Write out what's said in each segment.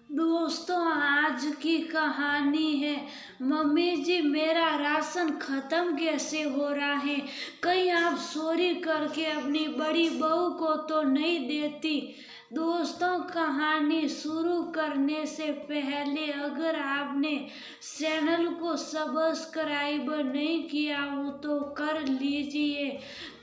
दोस्तों, आज की कहानी है। मम्मी जी, मेरा राशन खत्म कैसे हो रहा है? कहीं आप चोरी करके अपनी बड़ी बहू को तो नहीं देती? दोस्तों, कहानी शुरू करने से पहले अगर आपने चैनल को सब्सक्राइब नहीं किया हो तो कर लीजिए,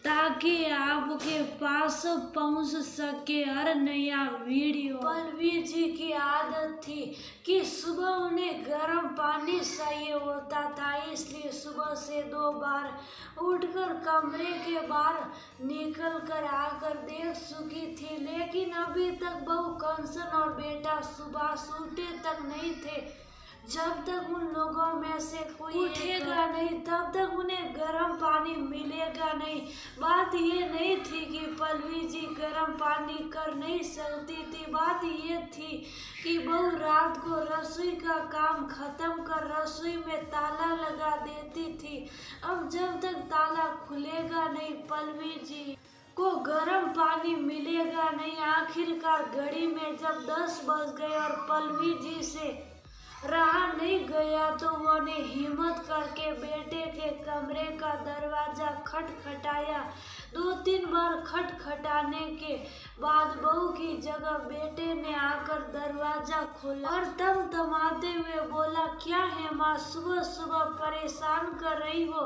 ताकि आपके पास पहुंच सके हर नया वीडियो। पल्लवी जी की आदत थी कि सुबह उन्हें गर्म पानी चाहिए होता था, इसलिए सुबह से 2 बार उठकर कमरे के बाहर निकल कर आकर देख चुकी थी, लेकिन अभी तक बहू कंचन और बेटा सुभाष उठे तक नहीं थे। जब तक उन लोगों में से कोई उठेगा नहीं तब तक उन्हें गर्म पानी मिलेगा नहीं। बात ये नहीं थी कि पल्लवी जी गर्म पानी कर नहीं सकती थी, बात ये थी कि बहू रात को रसोई का काम खत्म कर रसोई में ताला लगा देती थी। अब जब तक ताला खुलेगा नहीं, पल्लवी जी को गर्म पानी मिलेगा नहीं। आखिरकार घड़ी में जब 10 बज गए और पल्लवी जी से रहा नहीं गया तो उन्होंने हिम्मत करके बेटे के कमरे का दरवाजा खटखटाया। 2-3 बार खटखटाने के बाद बहू की जगह बेटे ने आकर दरवाजा खोला और तमतमाते हुए बोला, क्या है माँ, सुबह सुबह परेशान कर रही हो?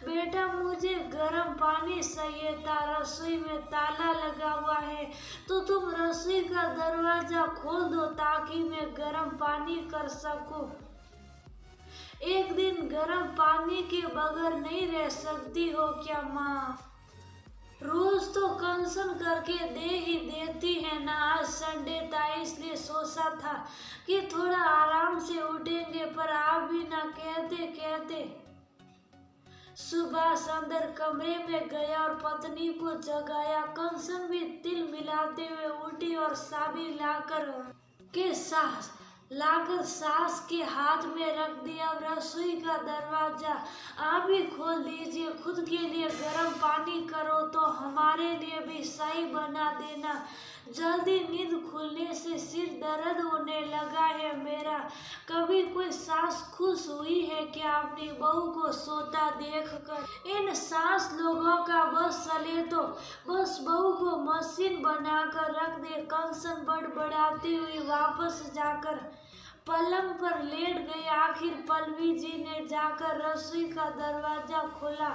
बेटा, मुझे गर्म पानी चाहिए था, रसोई में ताला लगा हुआ है, तो तुम रसोई का दरवाजा खोल दो ताकि मैं गर्म पानी कर सकूं। एक दिन गर्म पानी के बगैर नहीं रह सकती हो क्या माँ? रोज तो कंसन करके दे ही देती है ना। आज संडे था इसलिए सोचा था कि थोड़ा आराम से उठेंगे, पर आप भी ना कहते कहते सुभाष अंदर कमरे में गया और पत्नी को जगाया। कंसन भी तिल मिलाते हुए उठी और चाबी लाकर सास के हाथ में रख दिया। रसोई का दरवाजा आप ही खोल दीजिए, खुद के लिए गर्म पानी करो तो हमारे लिए भी चाय बना देना। जल्दी, नींद खुलने से सिर दर्द होने लगा है मेरा। कभी कोई सास खुश हुई है क्या अपनी बहू को सोता देखकर? इन सास लोगों का बस चले तो बस बहू को मशीन बनाकर रख दे। कंसन बड़बड़ाती हुई वापस जाकर पलंग पर लेट गई। आखिर पल्लवी जी ने जाकर रसोई का दरवाजा खोला,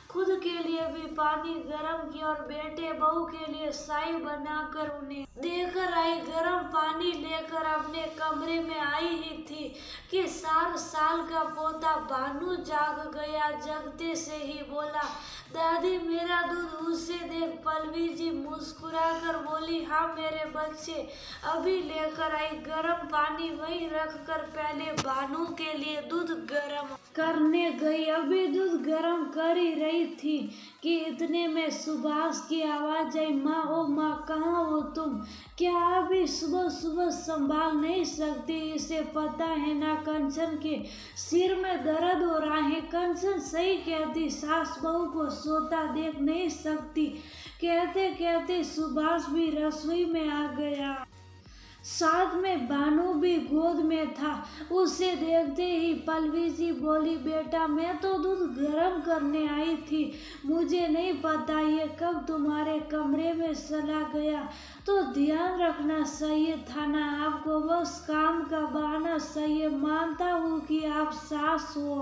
खुद के लिए भी पानी गर्म किया और बेटे बहू के लिए चाय बनाकर उन्हें देकर आई। गर्म पानी लेकर अपने कमरे में आई ही थी कि 4 साल का पोता भानु जाग गया। जगते से ही बोला, दादी, मेरा दूध उसे देख। पल्लवी जी मुस्कुराकर बोली, हाँ मेरे बच्चे, अभी लेकर आई। गर्म पानी वहीं रखकर पहले भानु के लिए दूध गर्म करने गई। अभी दूध गर्म कर ही रही थी कि इतने में सुभाष की आवाज आई, माँ, ओ माँ, कहाँ हो तुम? क्या आप भी सुबह सुबह संभाल नहीं सकती? इसे पता है ना कंचन के सिर में दर्द हो रहा है। कंचन सही कहती, सास बहू को सोता देख नहीं सकती। कहते कहते सुभाष भी रसोई में आ गया, साथ में भानु भी गोद में था। उसे देखते ही पल्लवी जी बोली, बेटा, मैं तो दूध गर्म करने आई थी, मुझे नहीं पता ये कब तुम्हारे कमरे में चला गया, तो ध्यान रखना चाहिए था ना। आपको बस काम का बहाना चाहिए। मानता हूँ कि आप सास हो,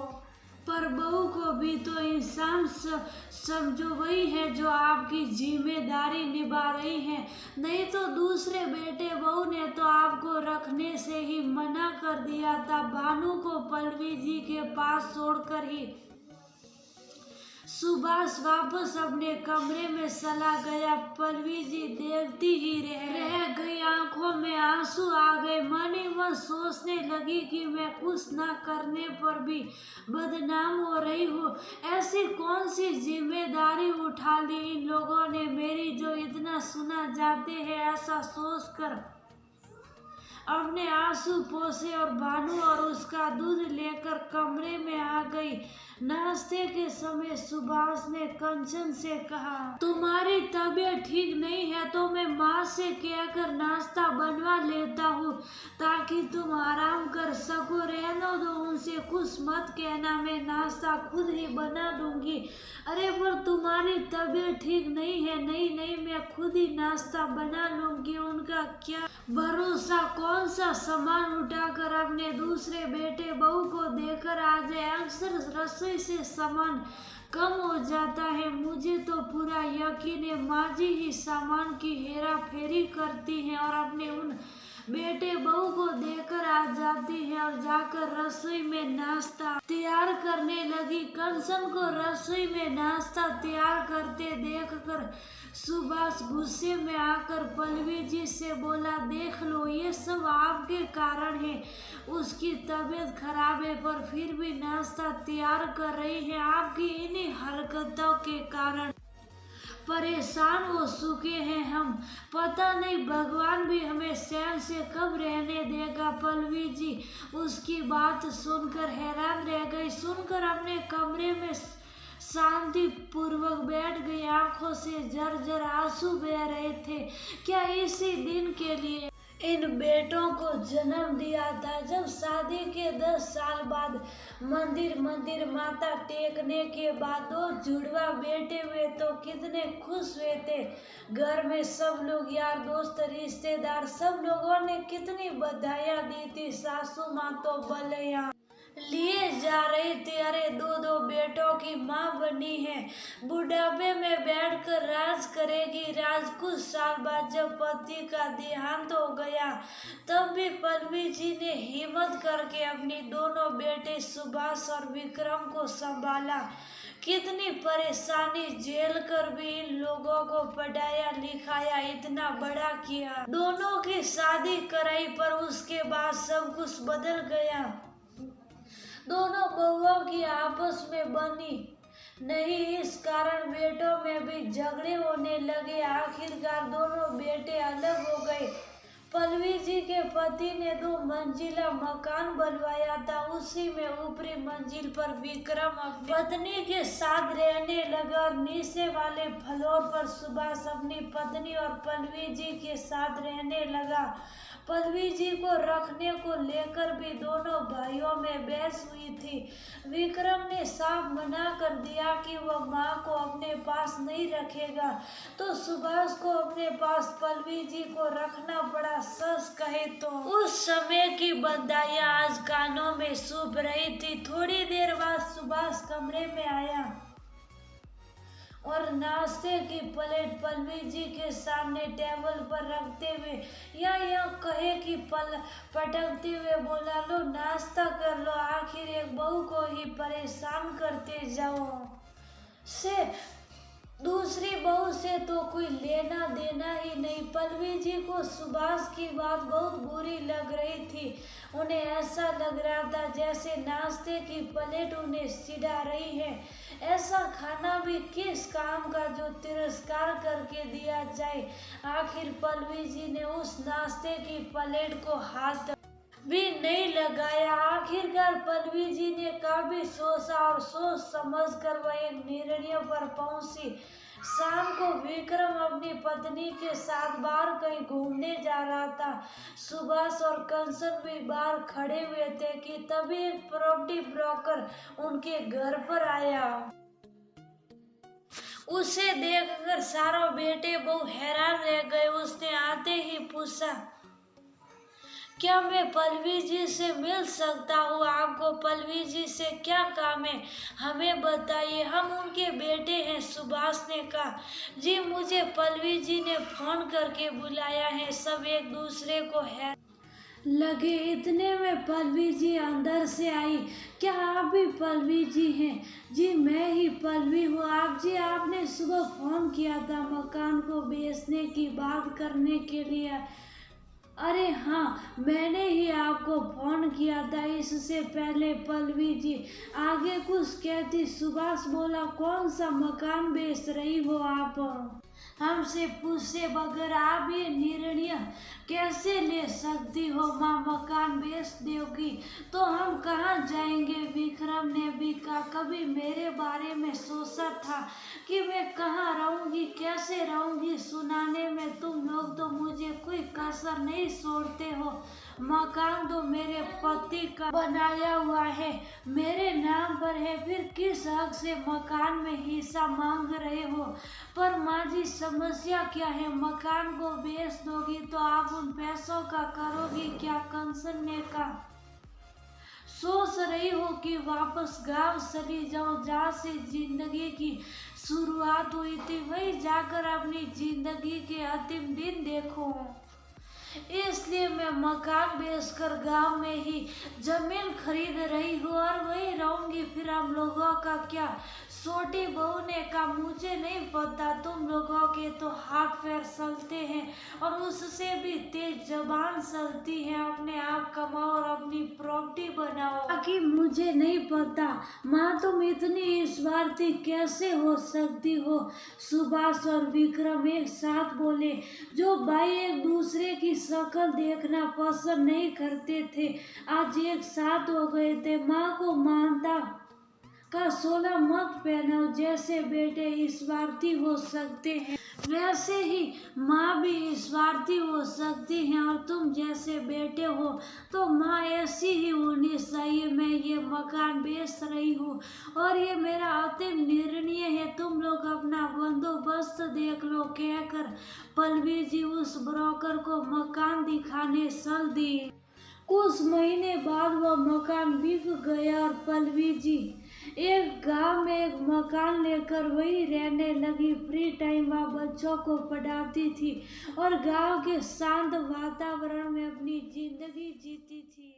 पर बहू को भी तो इंसान समझो, वही है जो आपकी जिम्मेदारी निभा रही है। नहीं तो दूसरे बेटे बहू ने तो आपको रखने से ही मना कर दिया था। भानु को पल्लवी जी के पास छोड़कर ही सुभाष वापस अपने कमरे में चला गया। पल्लवी जी देखती ही रह गई, आंखों में आंसू आ गए। मन ही मन सोचने लगी कि मैं कुछ न करने पर भी बदनाम हो रही हूँ। ऐसी कौन सी जिम्मेदारी उठा ली इन लोगों ने मेरी, जो इतना सुना जाते हैं? ऐसा सोचकर अपने आंसू पोंछे और भानु और उसका दूध लेकर कमरे में आ गई। नाश्ते के समय सुभाष ने कंचन से कहा, तुम्हारी तबीयत ठीक नहीं है तो मैं माँ से कहकर नाश्ता बनवा लेता हूँ, ताकि ताकि तुम आराम कर सको। रहने दो, उनसे कुछ मत कहना, मैं नाश्ता खुद ही बना दूंगी। अरे पर तुम्हारी तबीयत ठीक नहीं है। नहीं नहीं, मैं खुद ही नाश्ता बना लूंगी। उनका क्या भरोसा, कौन सा सामान उठाकर अपने दूसरे बेटे बहू को देकर आ जाए। अक्सर रसोई से सामान कम हो जाता है। मुझे तो पूरा यकीन है माँ जी ही सामान की हेरा फेरी करती हैं और अपने उन बेटे बहू को देकर आ जाती है और जाकर रसोई में नाश्ता तैयार करने लगी। कंचन को रसोई में नाश्ता तैयार करते देखकर सुभाष गुस्से में आकर पल्लवी जी से बोला, देख लो ये सब आपके कारण है। उसकी तबीयत खराब है पर फिर भी नाश्ता तैयार कर रही है। आपकी इन्हीं हरकतों के कारण परेशान हो चुके हैं हम। पता नहीं भगवान भी हमें चैन से कब रहने देगा। पल्लवी जी उसकी बात सुनकर हैरान रह गई। सुनकर अपने कमरे में शांति पूर्वक बैठ गई। आंखों से झरझर आंसू बह रहे थे। क्या इसी दिन के लिए इन बेटों को जन्म दिया था? जब शादी के 10 साल बाद मंदिर माथा टेकने के बाद 2 जुड़वा बेटे हुए तो कितने खुश हुए थे। घर में सब लोग, यार दोस्त रिश्तेदार, सब लोगों ने कितनी बधाइयाँ दी थी। सासू माँ तो बलियाँ लिए जा रही थी। अरे 2 बेटों की माँ बनी है, बुढ़ापे में बैठकर राज करेगी। राज कुछ साल बाद जब पति का देहांत हो गया तब भी पल्लवी जी ने हिम्मत करके अपनी दोनों बेटे सुभाष और विक्रम को संभाला। कितनी परेशानी झेल कर भी इन लोगों को पढ़ाया लिखाया, इतना बड़ा किया। दोनों की शादी कराई पर उसके बाद सब कुछ बदल गया। दोनों बहुओं की आपस में बनी नहीं, इस कारण बेटों में भी झगड़े होने लगे। आखिरकार दोनों बेटे अलग हो गए। पल्लवी जी के पति ने 2 मंजिला मकान बनवाया था। उसी में ऊपरी मंजिल पर विक्रम अपनी पत्नी के साथ रहने लगा और नीचे वाले फ्लोर पर सुभाष अपनी पत्नी और पल्लवी जी के साथ रहने लगा। पल्लवी जी को रखने को लेकर भी दोनों भाइयों में बहस हुई थी। विक्रम ने साफ मना कर दिया कि वह माँ को अपने पास नहीं रखेगा, तो सुभाष को अपने पास पल्लवी जी को रखना पड़ा। सच कहे तो उस समय की बधाइयाँ आज कानों में चुभ रही थी। थोड़ी देर बाद सुभाष कमरे में आया और नाश्ते की प्लेट पल्लवी जी के सामने टेबल पर रखते हुए या कहे कि पटकते हुए बोला, लो नाश्ता कर लो, आखिर एक बहू को ही परेशान करते जाओ। से दूसरी बहू से तो कोई लेना देना ही नहीं। पल्लवी जी को सुभाष की बात बहुत बुरी लग रही थी। उन्हें ऐसा लग रहा था जैसे नाश्ते की प्लेट उन्हें चिढ़ा रही है। ऐसा खाना भी किस काम का जो तिरस्कार करके दिया जाए। आखिर पल्लवी जी ने उस नाश्ते की प्लेट को हाथ भी नहीं लगाया। आखिरकार पल्लवी जी ने काफी सोचा और सोच समझ कर वह एक निर्णय पर पहुंची। शाम को विक्रम अपनी पत्नी के साथ बाहर कहीं घूमने जा रहा था। सुभाष और कंचन भी बाहर खड़े हुए थे कि तभी एक प्रॉपर्टी ब्रोकर उनके घर पर आया। उसे देखकर सारों बेटे बहु हैरान रह गए। उसने आते ही पूछा, क्या मैं पल्लवी जी से मिल सकता हूँ? आपको पल्लवी जी से क्या काम है, हमें बताइए, हम उनके बेटे हैं। सुभाष ने कहा, जी मुझे पल्लवी जी ने फोन करके बुलाया है। सब एक दूसरे को है लगे। इतने में पल्लवी जी अंदर से आई। क्या आप भी पल्लवी जी हैं? जी मैं ही पल्लवी हूँ। आप जी, आपने सुबह फोन किया था मकान को बेचने की बात करने के लिए। अरे हाँ, मैंने ही आपको फोन किया था इससे पहले। पल्लवी जी आगे कुछ कहती। सुभाष बोला, कौन सा मकान बेच रही हो आप? हमसे पूछे बगैर आप ये निर्णय कैसे ले सकती हो माँ? मकान बेच दोगी तो हम कहाँ जाएंगे? विक्रम ने भी कहा, कभी मेरे बारे में सोचा था कि मैं कहाँ रहूंगी, कैसे रहूंगी? सुनाने में तुम लोग तो मुझे कोई कसर नहीं छोड़ते हो। मकान तो मेरे पति का बनाया हुआ है, मेरे नाम पर है, फिर किस हक से मकान में हिस्सा मांग रहे हो? पर माँ जी समस्या क्या है? मकान को बेच दोगी तो आप उन पैसों का करोगी क्या? कंसन ने कहा, सोच रही हो कि वापस गांव चली जाऊं जहाँ से जिंदगी की शुरुआत हुई थी, वही जाकर अपनी जिंदगी के अंतिम दिन देखूं। इसलिए मैं मकान बेचकर गांव में ही जमीन खरीद रही हूँ और वहीं रहूंगी। फिर हम लोगों का क्या? छोटी बहू ने कहा, मुझे नहीं पता, तुम लोगों के तो हाथ पैर चलते हैं और उससे भी तेज जबान चलती है। अपने आप कमाओ और अपनी प्रॉपर्टी बनाओ। ताकि मुझे नहीं पता माँ, तुम इतनी स्वार्थी कैसे हो सकती हो? सुभाष और विक्रम एक साथ बोले। जो भाई एक दूसरे की शक्ल देखना पसंद नहीं करते थे, आज एक साथ हो गए थे। माँ को मानता का सोना मत पहनाओ। जैसे बेटे स्वार्थी हो सकते हैं, वैसे ही माँ भी स्वार्थी हो सकती है, और तुम जैसे बेटे हो तो माँ ऐसी ही होनी चाहिए। मैं ये मकान बेच रही हूँ और ये मेरा अंतिम निर्णय है, तुम लोग अपना बंदोबस्त देख लो, कहकर पल्लवी जी उस ब्रोकर को मकान दिखाने चल दी। कुछ महीने बाद वह मकान बिक गया और पल्लवी जी एक गांव में एक मकान लेकर वही रहने लगी। फ्री टाइम वह बच्चों को पढ़ाती थी और गांव के शांत वातावरण में अपनी जिंदगी जीती थी।